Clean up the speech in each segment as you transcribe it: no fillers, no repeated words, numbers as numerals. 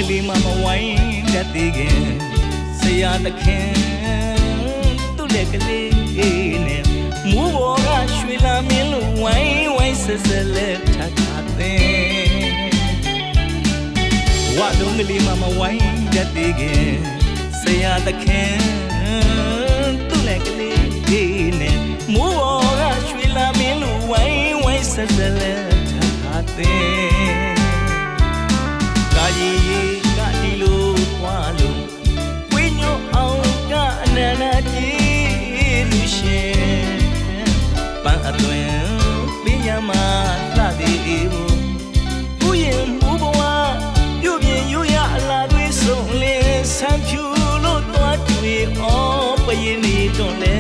လေးမှမဝိုင်းတတ်သေးခင်ဆရာသခင်သူ့လက်ကလေးနဲ့မူးဘော်ကရွှေလာမင်းလိုဝိုင်းဝိုင်းဆက်ဆက်လက်ထပ်ထတဲ့ဝါလုံးကလေးမှမဝိုင်းတတ်သေးခင်ဆရာသခင်သူ့လက်ကလေးနဲ့မူးဘော်ကရွှေလာမင်းလိုဝိုင်းဝိုင်းဆက်ဆက်လက်ထပ်ထတဲ့ကာကြီးကဒီလိုွားလို့ဝိညိုအောင်ကအနန္တကြီးလူရှင်ပန်းအသွင်ပညာမှာလှသေးဘူးဥယျာဉ်မူဘဝပြုပြင်ယူရအလားတွေဆုံးလင်းဆန်းဖြူလို့တွားတွေ့အောင်ပရင်နေတော့လဲ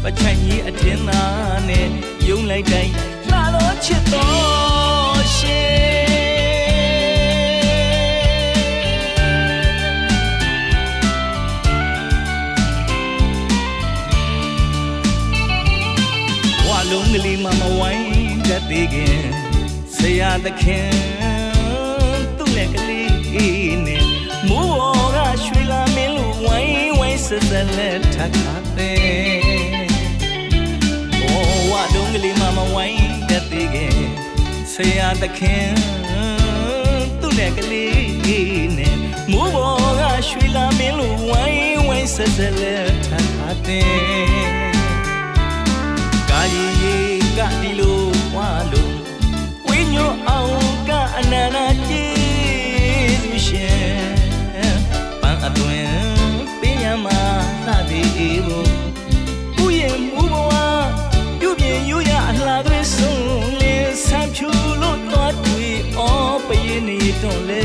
ပချိုင်ကြီးအထင်သာနဲ့ယုံလိုက်တိုင်းလှတော့ချစ်တော်ရှင် လုံးကလေးမှမဝိုင်းတတ်သေးခင်ဆရာသခင်သူ့လက်ကလေးနဲ့မိုးပေါ်ကရွှေလာမင်းလိုဝိုင်းဝိုင်းဆက်ဆက်လက်ထပ်ခါတဲ့ဝလုံးကလေးမှမဝိုင်းတတ်သေးခင်ဆရာသခင်သူ့လက်ကလေးနဲ့မိုးပေါ်ကရွှေလာမင်းလိုဝိုင်းဝိုင်းဆက်ဆက်လက်ထပ်ခါတဲ့ကာကြီးကဒီလိုဝါလို့ဝိညိုအောင်ကအနန္တကျေးဇူးရှင်ပန်းအတွင်ပင်ရမှာလာသေးဘူးဥယျာဉ်မူဘဝပြုပြင်ယူရအလှသွေးဆုံးလင်းဆံဖြူလို့တော့တွေ့အော်ပရင်နေတော့လေ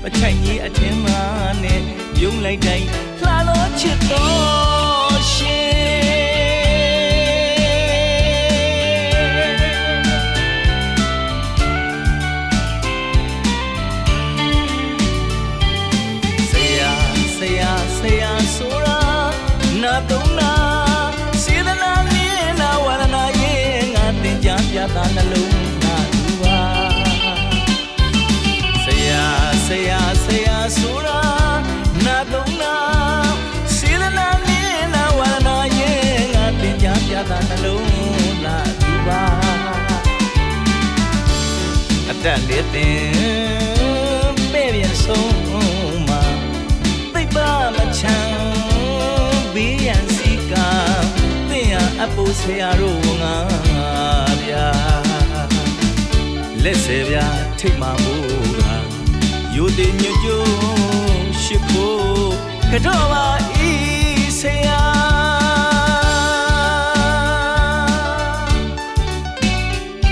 ပချိုင်ကြီးအထင်မှာနဲ့ပြုံးလိုက်တိုင်းလှလို့ချစ်တော်ရှင်ဆိုတာနာတုံးနာစေတနာမြင်နာဝရဏရဲ့ငါတင်ကြပြတာနှလုံးသားသူပါဆရာဆိုတာနာတုံးနာစေတနာမြင်နာဝရဏရဲ့ငါတင်ကြပြတာနှလုံးသားသူပါအတက်လေးတင်ပဲ့ပြန်ဆုံးမှာသိပ်ပါမချမ်းဘေးရန်စီကသင်ရအပူဆရာတို့ငါဗျာလက်စေဗျာထိတ်မှမို့ကယိုတင်ညွတ်ကြိုးရှိခိုးကတော့ပါဤဆရာ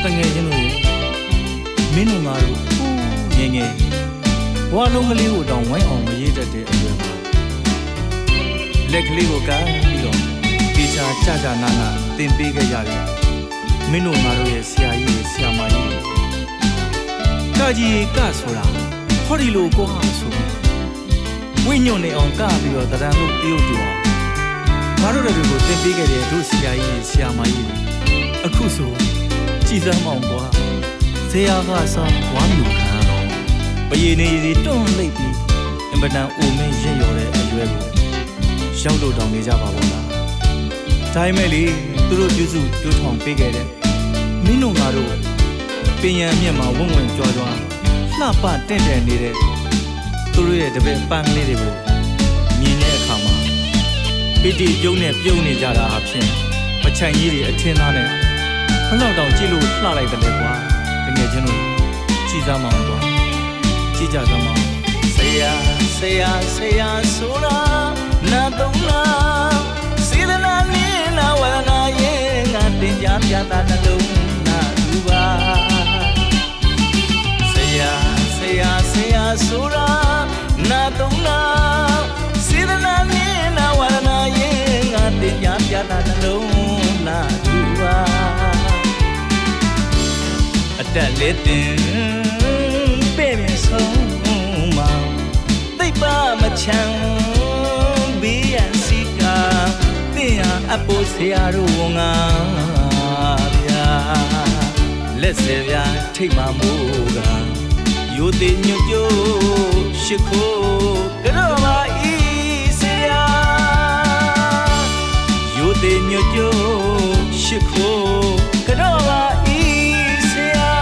တငယ်ချင်းတို့မင်းတို့ငါတို့ငယ်ငယ်ဘဝလုံးကလေးကိုတောင်ဝိုင်းအောင်မရေးတတ်တဲ့အရွယ်မှာလက်ကလေးကိုကမ်းပြီးတော့တေချာကြနာနာသင်ပေးခဲ့ရတယ်မင်းတို့ငါတို့ရဲ့ဆရာကြီးဆရာမကြီးကကြီးကဆိုတာဟောဒီလိုကိုဟာဆိုဝိညွန့်နေအောင်ကပြီးတော့တရံလို့တရုတ်တူအောင်ငါတို့တွေကိုသင်ပေးခဲ့တဲ့တို့ဆရာကြီးဆရာမကြီးအခုဆိုကြည်စမ်းမောင်ကွာဆရာကဆောင်ဝမ်းလူခံတော့ပရည်နေရီတွန့်လိုက်ပြီးအင်ပတန်အိုမင်းရစ်ရော်တဲ့အရွယ်ကိုရောက်လို့တောင်းနေကြပါဘောလားဒါပေမဲ့လေသူတို့ပြုစုတိုးထောင်ပေးခဲ့တဲ့မင်းတို့ငါတို့ပင်ရံမြက်မှာဝုံဝံကြွားကြွားလှပတင့်တယ်နေတဲ့သူတို့ရဲ့တပည့်ပန်းကလေးတွေကိုမြင်တဲ့အခါမှာပီတိပြုံးနဲ့ပြုံးနေကြတာအဖြစ်မချိုင်ကြီးတွေအထင်းသားနဲ့ဘလောက်တောင်ကြည့်လို့လှလိုက်တယ်လေကွာတကယ်ချင်းတို့ကြည်စားမအောင်တော့ကြည်ကြသမောင်းဆရာဆိုတာနာတုံးလားစေတနာမြင်နာဝရဏရဲ့ငါတင်ကြပြတာနှလုံးသားသူပါဆရာဆိုတာနာတုံးလားစေတနာမြင်နာဝရဏရဲ့ငါတင်ကြပြတာနှလုံးသားသူပါအတက်လေးတင်ပဲ့ပြန်ဆုံးမှာသိပ်ပါမချမ်းဘေးရန်စီကသင်ရအပူဆရာတို့ငါဗျာလက်စေဗျာထိတ်မှမို့ကယိုတင်ညွတ်ကြိုးရှိခိုးကတော့ပါဤဆရာယိုတင်ညွတ်ကြိုးရှိခိုးကတော့ပါဤဆရာ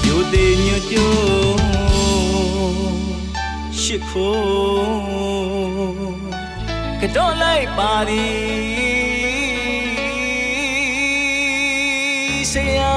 ယိုတင်ညွတ်ကြိုးရှိခိုးကတော့လိုက်ပါသည်ဆရာ